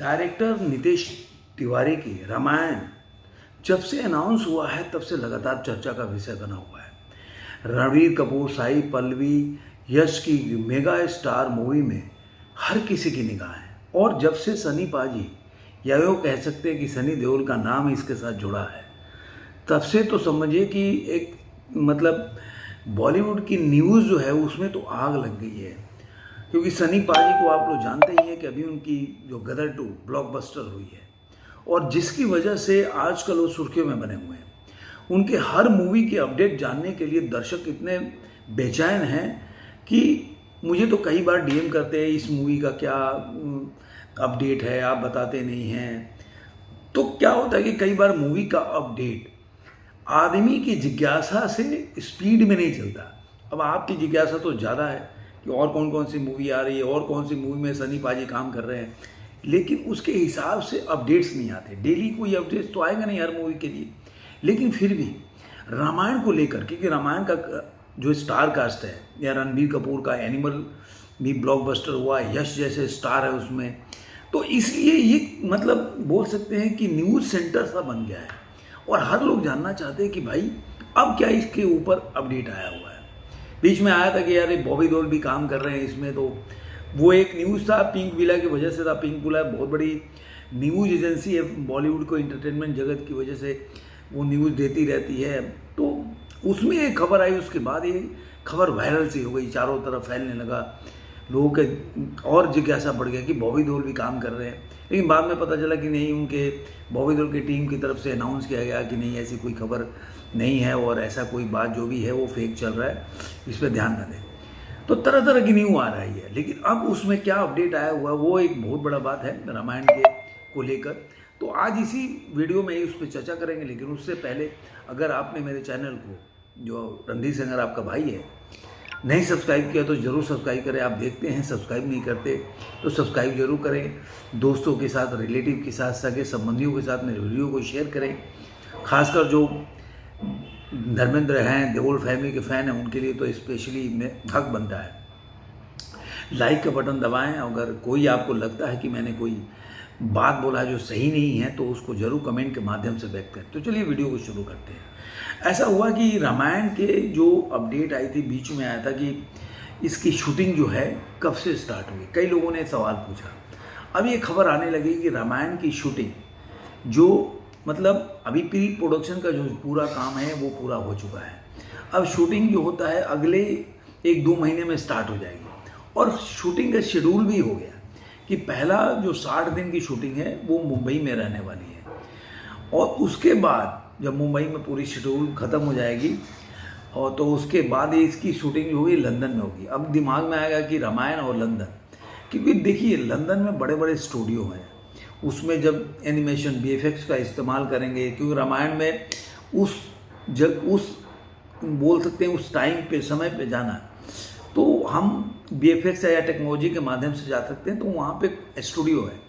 Director Nitesh Tiwari की रामायण जब से अनाउंस हुआ है तब से लगातार चर्चा का विषय बना हुआ है। रणबीर कपूर, साई पल्लवी, यश की मेगा स्टार मूवी में हर किसी की निगाह है। और जब से सनी पाजी या यूँ कह सकते हैं कि सनी देओल का नाम इसके साथ जुड़ा है, तब से तो समझिए कि एक मतलब बॉलीवुड की न्यूज़ जो है उसमें तो आग लग गई है। क्योंकि सनी पाजी को आप लोग जानते ही हैं कि अभी उनकी जो गदर 2 ब्लॉकबस्टर हुई है और जिसकी वजह से आजकल वो सुर्खियों में बने हुए हैं। उनके हर मूवी की अपडेट जानने के लिए दर्शक इतने बेचैन हैं कि मुझे तो कई बार डीएम करते हैं, इस मूवी का क्या अपडेट है, आप बताते नहीं हैं। तो क्या होता है कि कई बार मूवी का अपडेट आदमी की जिज्ञासा से स्पीड में नहीं चलता। अब आपकी जिज्ञासा तो ज़्यादा है कि और कौन कौन सी मूवी आ रही है और कौन सी मूवी में सनी पाजी काम कर रहे हैं, लेकिन उसके हिसाब से अपडेट्स नहीं आते। डेली कोई अपडेट्स तो आएगा नहीं हर मूवी के लिए। लेकिन फिर भी रामायण को लेकर, क्योंकि रामायण का जो स्टार कास्ट है, या रणबीर कपूर का एनिमल भी ब्लॉकबस्टर हुआ, यश जैसे स्टार है उसमें, तो इसलिए ये मतलब बोल सकते हैं कि न्यूज़ सेंटर सा बन गया है और हर लोग जानना चाहते हैं कि भाई अब क्या इसके ऊपर अपडेट आया हुआ है। बीच में आया था कि यार बॉबी देओल भी काम कर रहे हैं इसमें, तो वो एक न्यूज़ था, पिंक विला की वजह से था। पिंक विला बहुत बड़ी न्यूज़ एजेंसी है बॉलीवुड को, एंटरटेनमेंट जगत की वजह से वो न्यूज़ देती रहती है। तो उसमें एक खबर आई, उसके बाद ये खबर वायरल सी हो गई, चारों तरफ फैलने लगा, लोगों के और जिज्ञासा बढ़ गया कि बॉबी देओल भी काम कर रहे हैं। लेकिन बाद में पता चला कि नहीं, उनके बॉबी देओल की टीम की तरफ से अनाउंस किया गया कि नहीं, ऐसी कोई खबर नहीं है और ऐसा कोई बात जो भी है वो फेक चल रहा है, इस पर ध्यान न दें। तो तरह तरह की न्यूज़ आ रही है, लेकिन अब उसमें क्या अपडेट आया हुआ वो एक बहुत बड़ा बात है रामायण के को लेकर। तो आज इसी वीडियो में ही उस पर चर्चा करेंगे। लेकिन उससे पहले अगर आपने मेरे चैनल को, जो रणधीर सिंगर आपका भाई है, नहीं सब्सक्राइब किया तो ज़रूर सब्सक्राइब करें। आप देखते हैं सब्सक्राइब नहीं करते तो सब्सक्राइब जरूर करें। दोस्तों के साथ, रिलेटिव के साथ, सगे संबंधियों के साथ मेरे वीडियो को शेयर करें। खासकर जो धर्मेंद्र हैं, देओल फैमिली के फ़ैन हैं, उनके लिए तो स्पेशली हक बनता है लाइक का बटन दबाएं। अगर कोई आपको लगता है कि मैंने कोई बात बोला जो सही नहीं है तो उसको जरूर कमेंट के माध्यम से व्यक्त करें। तो चलिए वीडियो को शुरू करते हैं। ऐसा हुआ कि रामायण के जो अपडेट आई थी, बीच में आया था कि इसकी शूटिंग जो है कब से स्टार्ट हुई। कई लोगों ने सवाल पूछा। अब ये खबर आने लगी कि रामायण की शूटिंग जो मतलब अभी प्री प्रोडक्शन का जो पूरा काम है वो पूरा हो चुका है। अब शूटिंग जो होता है अगले 1-2 महीने में स्टार्ट हो जाएगी और शूटिंग का शेड्यूल भी हो गया कि पहला जो 60 दिन की शूटिंग है वो मुंबई में रहने वाली है और उसके बाद जब मुंबई में पूरी शेड्यूल ख़त्म हो जाएगी और तो उसके बाद इसकी शूटिंग जो होगी लंदन में होगी। अब दिमाग में आएगा कि रामायण और लंदन, क्योंकि देखिए लंदन में बड़े बड़े स्टूडियो हैं, उसमें जब एनिमेशन वीएफएक्स का इस्तेमाल करेंगे, क्योंकि रामायण में उस बोल सकते हैं उस टाइम पे, समय पे जाना, तो हम वीएफएक्स या टेक्नोलॉजी के माध्यम से जा सकते हैं। तो वहाँ पे स्टूडियो है,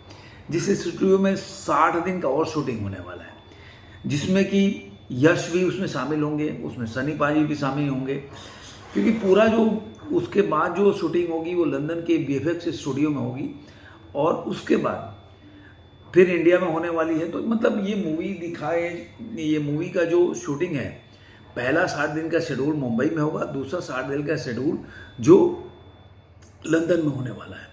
जिस स्टूडियो में 60 दिन का और शूटिंग होने वाला है, जिसमें कि यश भी उसमें शामिल होंगे, उसमें सनी पाजी भी शामिल होंगे, क्योंकि पूरा जो उसके बाद जो शूटिंग होगी वो लंदन के वीएफएक्स स्टूडियो में होगी और उसके बाद फिर इंडिया में होने वाली है। तो मतलब ये मूवी का जो शूटिंग है, पहला 60 दिन का शेड्यूल मुंबई में होगा, दूसरा 60 दिन का शेड्यूल जो लंदन में होने वाला है।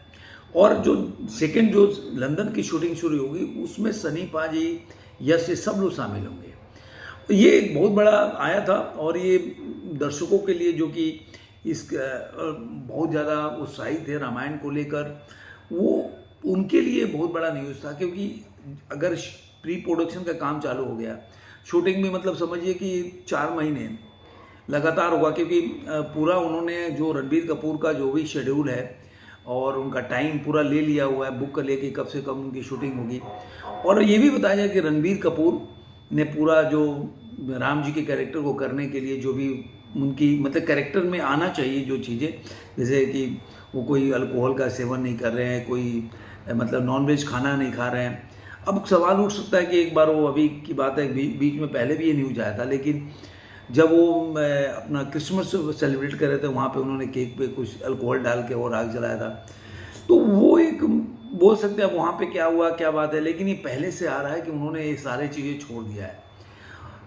और जो सेकंड जो लंदन की शूटिंग शुरू होगी उसमें सनी पाजी, यश, ये सब लोग शामिल होंगे। ये एक बहुत बड़ा आया था और ये दर्शकों के लिए जो कि इस बहुत ज़्यादा उत्साहित थे रामायण को लेकर, वो उनके लिए बहुत बड़ा न्यूज़ था। क्योंकि अगर प्री प्रोडक्शन का काम चालू हो गया, शूटिंग में मतलब समझिए कि 4 महीने लगातार होगा, क्योंकि पूरा उन्होंने जो रणबीर कपूर का जो भी शेड्यूल है और उनका टाइम पूरा ले लिया हुआ है, बुक कर लिया कि कब से कब उनकी शूटिंग होगी। और ये भी बताया जाए कि रणबीर कपूर ने पूरा जो राम जी के कैरेक्टर को करने के लिए जो भी उनकी मतलब कैरेक्टर में आना चाहिए जो चीज़ें, जैसे कि वो कोई अल्कोहल का सेवन नहीं कर रहे हैं, कोई मतलब नॉनवेज खाना नहीं खा रहे हैं। अब सवाल उठ सकता है कि एक बार वो अभी की बात है, बीच में पहले भी ये न्यूज़ आया था, लेकिन जब वो अपना क्रिसमस सेलिब्रेट कर रहे थे वहाँ पे उन्होंने केक पे कुछ अल्कोहल डाल के और आग जलाया था। तो वो एक बोल सकते हैं अब वहाँ पे क्या हुआ क्या बात है, लेकिन ये पहले से आ रहा है कि उन्होंने ये सारी चीज़ें छोड़ दिया है।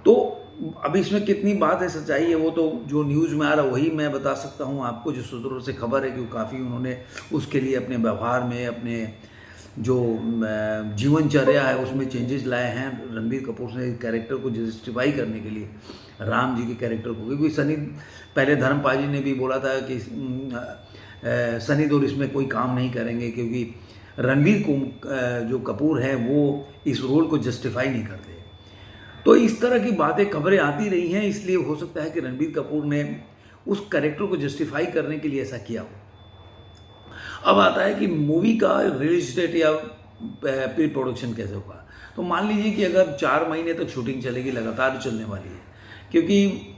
तो अब इसमें कितनी बात है सच्चाई है वो तो जो न्यूज़ में आ रहा है वही मैं बता सकता हूँ आपको, जो सूत्रों से खबर है कि काफ़ी उन्होंने उसके लिए अपने व्यवहार में, अपने जो जीवनचर्या है उसमें चेंजेस लाए हैं रणबीर कपूर ने कैरेक्टर को जस्टिफाई करने के लिए, राम जी के कैरेक्टर को। क्योंकि सनी पहले धर्मपाल जी ने भी बोला था कि सनी देओल इसमें कोई काम नहीं करेंगे क्योंकि रणबीर जो कपूर है वो इस रोल को जस्टिफाई नहीं करते। तो इस तरह की बातें खबरें आती रही हैं, इसलिए हो सकता है कि रणबीर कपूर ने उस कैरेक्टर को जस्टिफाई करने के लिए ऐसा किया हो। अब आता है कि मूवी का रिलीज डेट या प्री प्रोडक्शन कैसे होगा। तो मान लीजिए कि अगर 4 महीने तक शूटिंग चलेगी, लगातार चलने वाली है, क्योंकि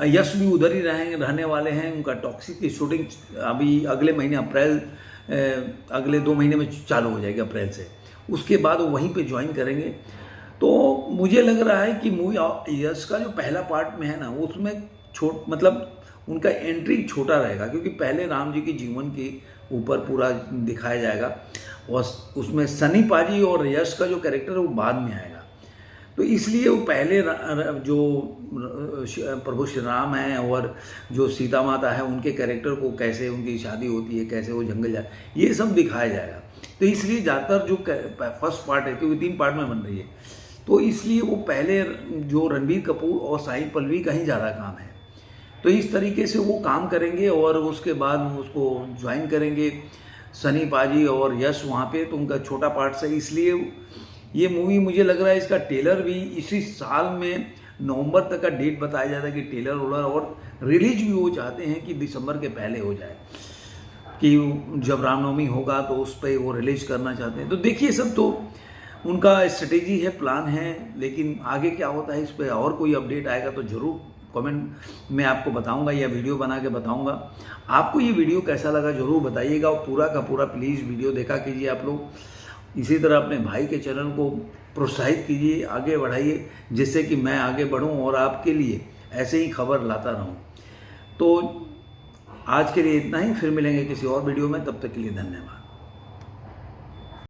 यश भी उधर ही रहने वाले हैं। उनका टॉक्सिक की शूटिंग अभी अगले महीने अगले 2 महीने में चालू हो जाएगी अप्रैल से, उसके बाद वो वहीं पे ज्वाइन करेंगे। तो मुझे लग रहा है कि मूवी यश का जो पहला पार्ट में है ना, उसमें मतलब उनका एंट्री छोटा रहेगा, क्योंकि पहले राम जी के जीवन के ऊपर पूरा दिखाया जाएगा और उसमें सनी पाजी और यश का जो कैरेक्टर है वो बाद में आएगा। तो इसलिए वो पहले जो प्रभु श्री राम हैं और जो सीता माता है उनके कैरेक्टर को, कैसे उनकी शादी होती है, कैसे वो जंगल जाए, ये सब दिखाया जाएगा। तो इसलिए ज़्यादातर जो फर्स्ट पार्ट है, क्योंकि 3 पार्ट में बन रही है, तो इसलिए वो पहले जो रणबीर कपूर और साई पल्लवी का ही ज़्यादा काम है। तो इस तरीके से वो काम करेंगे और उसके बाद उसको ज्वाइन करेंगे सनी पाजी और यश वहाँ पे। तो उनका छोटा पार्ट से, इसलिए ये मूवी मुझे लग रहा है इसका ट्रेलर भी इसी साल में नवंबर तक का डेट बताया जाता है कि ट्रेलर वोलर, और रिलीज भी वो चाहते हैं कि दिसंबर के पहले हो जाए, कि जब रामनवमी होगा तो उस पर वो रिलीज करना चाहते हैं। तो देखिए, सब तो उनका स्ट्रेटेजी है, प्लान है, लेकिन आगे क्या होता है इस पर और कोई अपडेट आएगा तो ज़रूर कमेंट में आपको बताऊंगा या वीडियो बना के बताऊंगा। आपको ये वीडियो कैसा लगा ज़रूर बताइएगा, और पूरा का पूरा प्लीज़ वीडियो देखा कीजिए आप लोग। इसी तरह अपने भाई के चैनल को प्रोत्साहित कीजिए, आगे बढ़ाइए, जिससे कि मैं आगे बढ़ूं और आपके लिए ऐसे ही खबर लाता रहूं। तो आज के लिए इतना ही, फिर मिलेंगे किसी और वीडियो में, तब तक के लिए धन्यवाद।